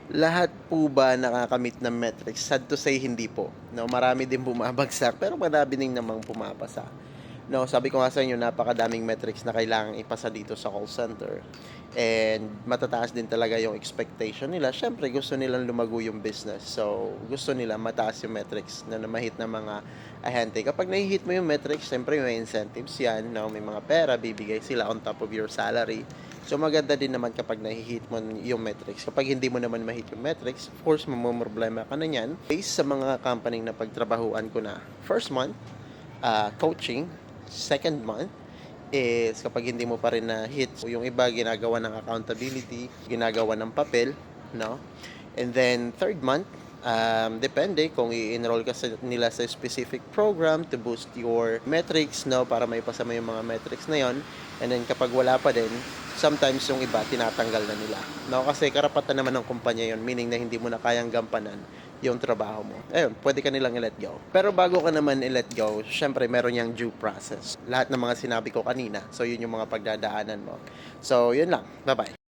Lahat po ba nakakamit ng metrics? Sad to say, hindi po. No, marami din bumabagsak, pero marami din namang pumapasa. No, sabi ko nga sa inyo, napakadaming metrics na kailangang ipasa dito sa call center. And matataas din talaga yung expectation nila. Siyempre, gusto nilang lumago yung business. So, gusto nila mataas yung metrics na mahit ng mga ahente. Kapag nahihit mo yung metrics, siyempre may incentives yan. No? May mga pera, bibigay sila on top of your salary. So, maganda din naman kapag nahihit mo yung metrics. Kapag hindi mo naman mahit yung metrics, of course, mamumroblema ka na yan. Based sa mga company na pagtrabahuan ko na, first month, coaching, second month, is kapag hindi mo pa rin na hit, yung iba ginagawa ng accountability, ginagawa ng papel, no? And then third month, depende kung i-enroll ka nila sa specific program to boost your metrics, no, para may pasama yung mga metrics na yon. And then kapag wala pa din, sometimes yung iba tinatanggal na nila, no, kasi karapatan naman ng kumpanya yon, meaning na hindi mo na kayang gampanan yung trabaho mo. Ayun, pwede ka nilang i-let go. Pero bago ka naman i-let go, syempre meron yang due process. Lahat ng mga sinabi ko kanina. So, yun yung mga pagdadaanan mo. So, yun lang. Bye-bye.